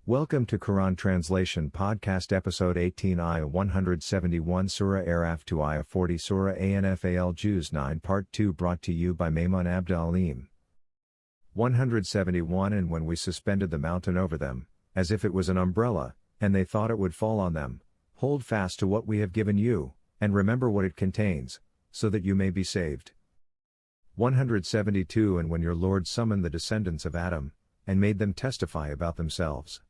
Welcome to Quran Translation Podcast Episode 18 Ayah 171 Sura Araf to Ayah 40 Sura Anfal Juz 9 Part 2 brought to you by Maymun Abd Alim. 171 And when we suspended the mountain over them, as if it was an umbrella, and they thought it would fall on them, hold fast to what we have given you, and remember what it contains, so that you may be saved. 172 And when your Lord summoned the descendants of Adam, and made them testify about themselves.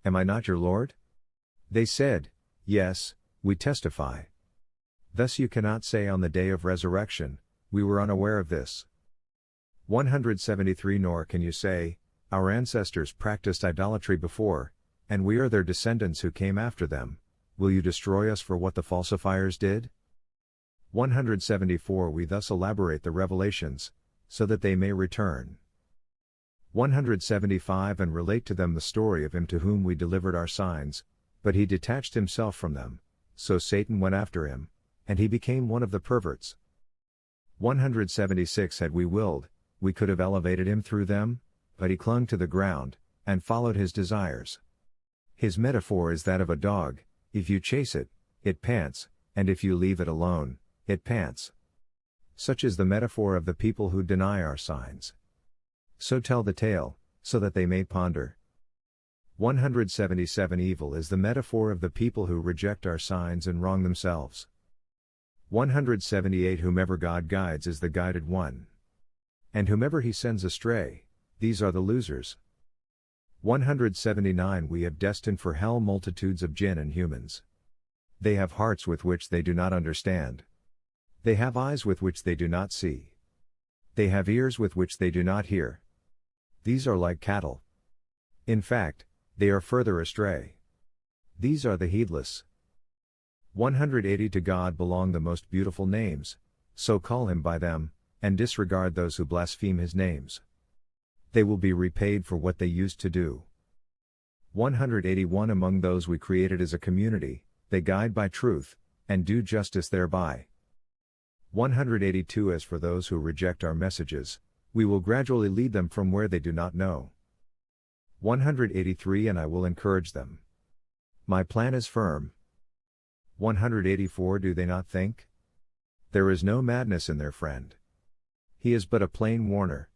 Am I not your Lord? They said, Yes, we testify. Thus you cannot say on the day of resurrection, we were unaware of this. 173 Nor can you say, our ancestors practiced idolatry before, and we are their descendants who came after them, will you destroy us for what the falsifiers did? 174 We thus elaborate the revelations, so that they may return. 175 And relate to them the story of him to whom we delivered our signs, but he detached himself from them, so Satan went after him, and he became one of the perverts. 176 Had we willed, we could have elevated him through them, but he clung to the ground, and followed his desires. His metaphor is that of a dog, if you chase it, it pants, and if you leave it alone, it pants. Such is the metaphor of the people who deny our signs. So tell the tale, so that they may ponder. 177 Evil is the metaphor of the people who reject our signs and wrong themselves. 178 Whomever God guides is the guided one. And whomever he sends astray, these are the losers. 179 We have destined for hell multitudes of jinn and humans. They have hearts with which they do not understand. They have eyes with which they do not see. They have ears with which they do not hear. These are like cattle. In fact, they are further astray. These are the heedless. 180 To God belong the most beautiful names, so call him by them, and disregard those who blaspheme his names. They will be repaid for what they used to do. 181 Among those we created as a community, they guide by truth, and do justice thereby. 182 As for those who reject our messages, we will gradually lead them from where they do not know. 183 And I will encourage them. My plan is firm. 184 Do they not think? There is no madness in their friend. He is but a plain warner.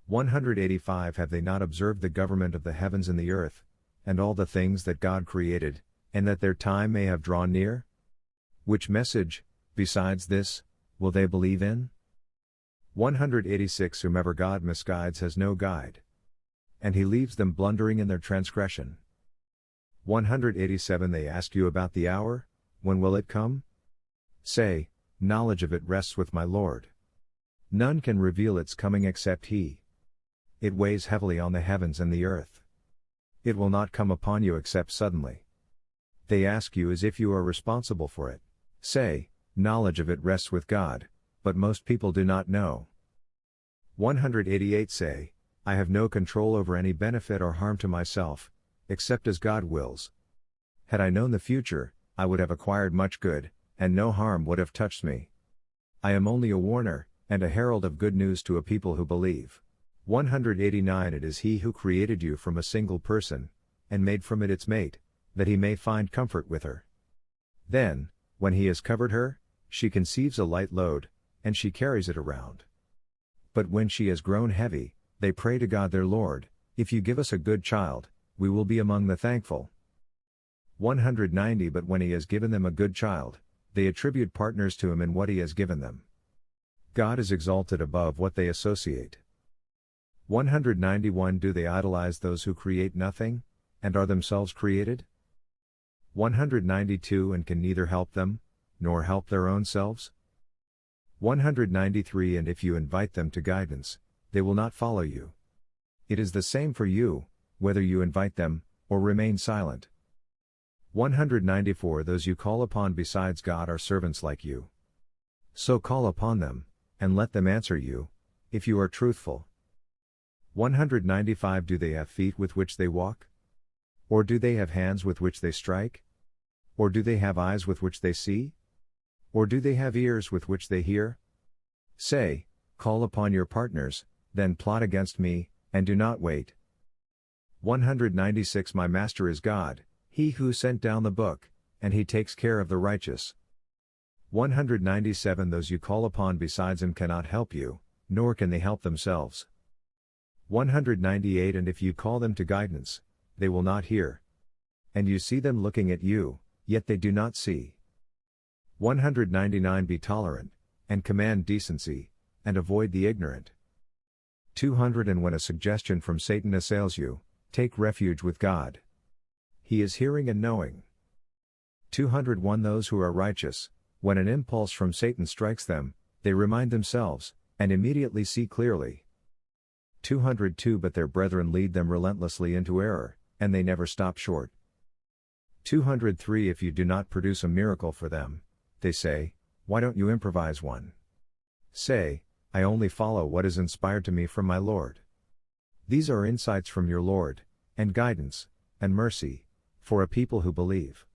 185 Have they not observed the government of the heavens and the earth, and all the things that God created, and that their time may have drawn near? Which message, besides this, will they believe in? 186 Whomever God misguides has no guide. And he leaves them blundering in their transgression. 187 They ask you about the hour, when will it come? Say, knowledge of it rests with my Lord. None can reveal its coming except he. It weighs heavily on the heavens and the earth. It will not come upon you except suddenly. They ask you as if you are responsible for it. Say, knowledge of it rests with God, but most people do not know. 188 Say, I have no control over any benefit or harm to myself, except as God wills. Had I known the future, I would have acquired much good, and no harm would have touched me. I am only a warner, and a herald of good news to a people who believe. 189 It is he who created you from a single person, and made from it its mate, that he may find comfort with her. Then, when he has covered her, she conceives a light load, and she carries it around. But when she has grown heavy, they pray to God their Lord, if you give us a good child, we will be among the thankful. 190 But when he has given them a good child, they attribute partners to him in what he has given them. God is exalted above what they associate. 191 Do they idolize those who create nothing, and are themselves created? 192 And can neither help them, nor help their own selves? 193 And if you invite them to guidance, they will not follow you. It is the same for you, whether you invite them, or remain silent. 194 Those you call upon besides God are servants like you. So call upon them, and let them answer you, if you are truthful. 195 Do they have feet with which they walk? Or do they have hands with which they strike? Or do they have eyes with which they see? Or do they have ears with which they hear? Say, call upon your partners, then plot against me, and do not wait. 196 My Master is God, He who sent down the book, and He takes care of the righteous. 197 Those you call upon besides Him cannot help you, nor can they help themselves. 198 And if you call them to guidance, they will not hear. And you see them looking at you, yet they do not see. 199 Be tolerant, and command decency, and avoid the ignorant. 200 And when a suggestion from Satan assails you, take refuge with God. He is hearing and knowing. 201 Those who are righteous, when an impulse from Satan strikes them, they remind themselves, and immediately see clearly. 202 But their brethren lead them relentlessly into error, and they never stop short. 203 If you do not produce a miracle for them, they say, why don't you improvise one? Say, I only follow what is inspired to me from my Lord. These are insights from your Lord, and guidance, and mercy, for a people who believe.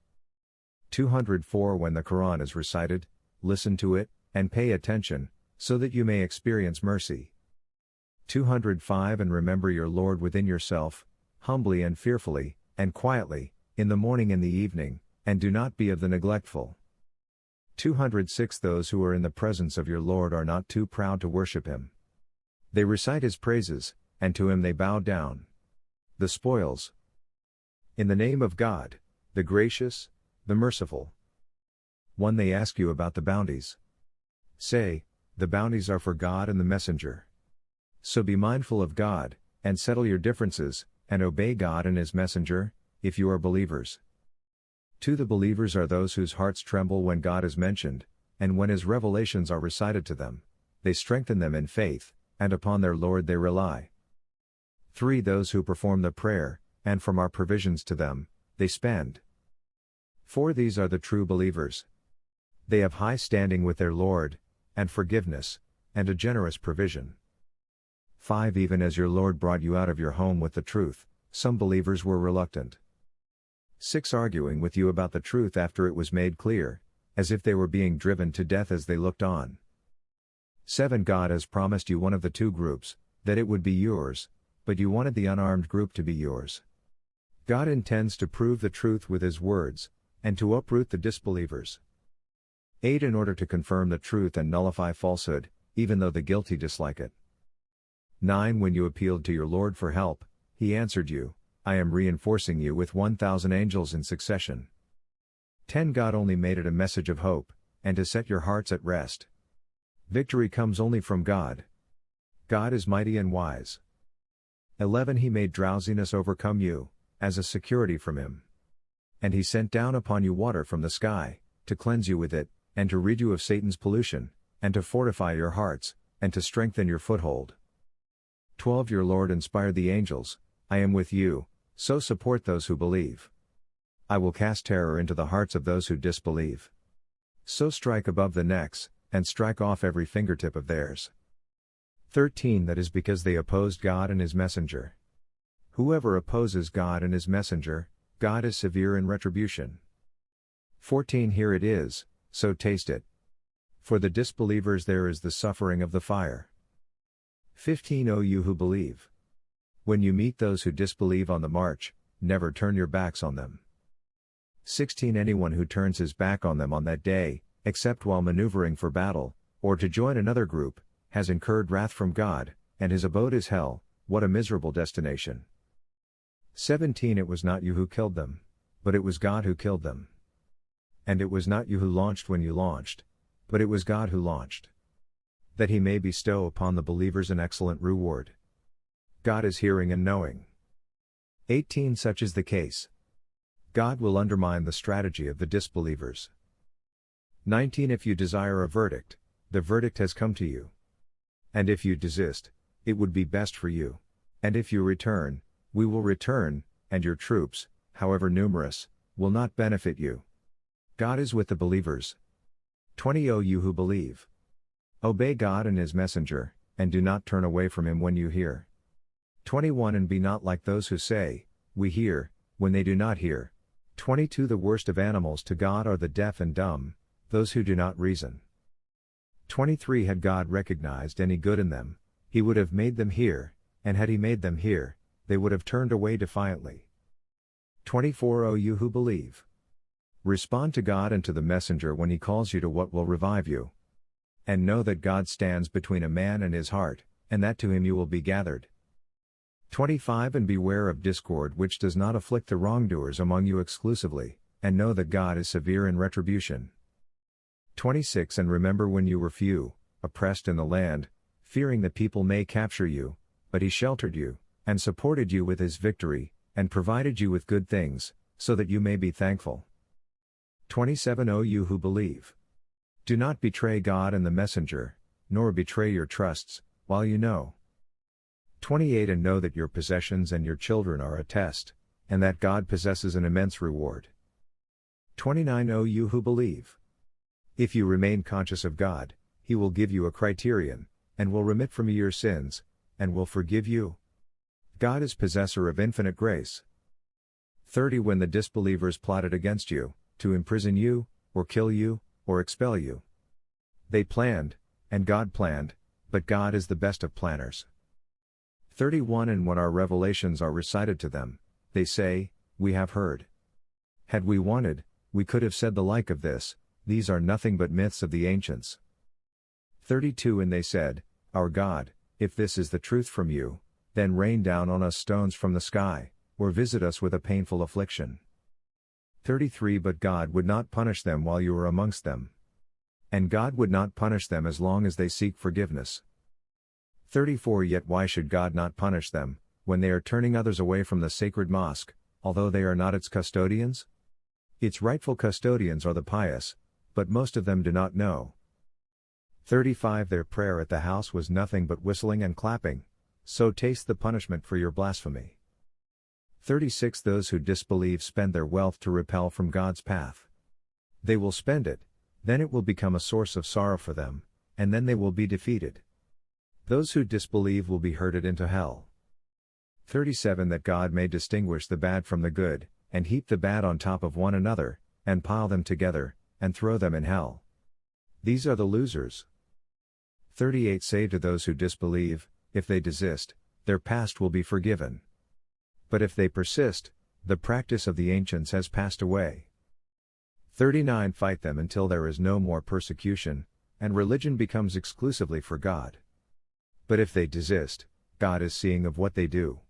204 When the Quran is recited, listen to it, and pay attention, so that you may experience mercy. 205 And remember your Lord within yourself, humbly and fearfully, and quietly, in the morning and the evening, and do not be of the neglectful. 206 Those who are in the presence of your Lord are not too proud to worship Him. They recite His praises, and to Him they bow down. The spoils. In the name of God, the gracious, the merciful. 1 They ask you about the bounties. Say, the bounties are for God and the messenger. So be mindful of God, and settle your differences, and obey God and His messenger, if you are believers. 2 The believers are those whose hearts tremble when God is mentioned, and when His revelations are recited to them, they strengthen them in faith, and upon their Lord they rely. 3 Those who perform the prayer, and from our provisions to them, they spend. 4 These are the true believers. They have high standing with their Lord, and forgiveness, and a generous provision. 5 Even as your Lord brought you out of your home with the truth, some believers were reluctant. 6 Arguing with you about the truth after it was made clear, as if they were being driven to death as they looked on. 7 God has promised you one of the two groups, that it would be yours, but you wanted the unarmed group to be yours. God intends to prove the truth with His words, and to uproot the disbelievers. 8 In order to confirm the truth and nullify falsehood, even though the guilty dislike it. 9 When you appealed to your Lord for help, He answered you, I am reinforcing you with 1,000 angels in succession. 10 God only made it a message of hope, and to set your hearts at rest. Victory comes only from God. God is mighty and wise. 11 He made drowsiness overcome you, as a security from Him. And He sent down upon you water from the sky, to cleanse you with it, and to rid you of Satan's pollution, and to fortify your hearts, and to strengthen your foothold. 12 Your Lord inspired the angels, I am with you, so support those who believe. I will cast terror into the hearts of those who disbelieve. So strike above the necks, and strike off every fingertip of theirs. 13 That is because they opposed God and His messenger. Whoever opposes God and His messenger, God is severe in retribution. 14 Here it is, so taste it. For the disbelievers there is the suffering of the fire. 15 O you who believe. When you meet those who disbelieve on the march, never turn your backs on them. 16 Anyone who turns his back on them on that day, except while maneuvering for battle, or to join another group, has incurred wrath from God, and his abode is hell. What a miserable destination. 17 It was not you who killed them, but it was God who killed them. And it was not you who launched when you launched, but it was God who launched. That He may bestow upon the believers an excellent reward. God is hearing and knowing. 18 Such is the case. God will undermine the strategy of the disbelievers. 19 If you desire a verdict, the verdict has come to you. And if you desist, it would be best for you. And if you return, we will return, and your troops, however numerous, will not benefit you. God is with the believers. 20 O you who believe. Obey God and His messenger, and do not turn away from Him when you hear. 21 And be not like those who say, we hear, when they do not hear. 22 The worst of animals to God are the deaf and dumb, those who do not reason. 23 Had God recognized any good in them, He would have made them hear, and had He made them hear, they would have turned away defiantly. 24 O you who believe. Respond to God and to the messenger when he calls you to what will revive you. And know that God stands between a man and his heart, and that to him you will be gathered. 25 And beware of discord which does not afflict the wrongdoers among you exclusively, and know that God is severe in retribution. 26 And remember when you were few, oppressed in the land, fearing that people may capture you, but he sheltered you, and supported you with his victory, and provided you with good things, so that you may be thankful. 27 O you who believe. Do not betray God and the messenger, nor betray your trusts, while you know. 28 And know that your possessions and your children are a test, and that God possesses an immense reward. 29 O you who believe. If you remain conscious of God, he will give you a criterion, and will remit from you your sins, and will forgive you. God is possessor of infinite grace. 30 When the disbelievers plotted against you, to imprison you, or kill you, or expel you. They planned, and God planned, but God is the best of planners. 31 And when our revelations are recited to them, they say, we have heard. Had we wanted, we could have said the like of this, these are nothing but myths of the ancients. 32 And they said, our God, if this is the truth from you, then rain down on us stones from the sky, or visit us with a painful affliction. 33 But God would not punish them while you were amongst them. And God would not punish them as long as they seek forgiveness. 34 Yet why should God not punish them, when they are turning others away from the sacred mosque, although they are not its custodians? Its rightful custodians are the pious, but most of them do not know. 35 Their prayer at the house was nothing but whistling and clapping, so taste the punishment for your blasphemy. 36 Those who disbelieve spend their wealth to repel from God's path. They will spend it, then it will become a source of sorrow for them, and then they will be defeated. Those who disbelieve will be herded into hell. 37 That God may distinguish the bad from the good, and heap the bad on top of one another, and pile them together, and throw them in hell. These are the losers. 38 Say to those who disbelieve, if they desist, their past will be forgiven. But if they persist, the practice of the ancients has passed away. 39 Fight them until there is no more persecution, and religion becomes exclusively for God. But if they desist, God is seeing of what they do.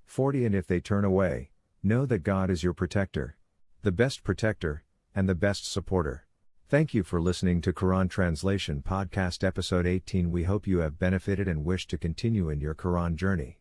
40 And if they turn away, know that God is your protector, the best protector, and the best supporter. Thank you for listening to Quran Translation Podcast Episode 18. We hope you have benefited and wish to continue in your Quran journey.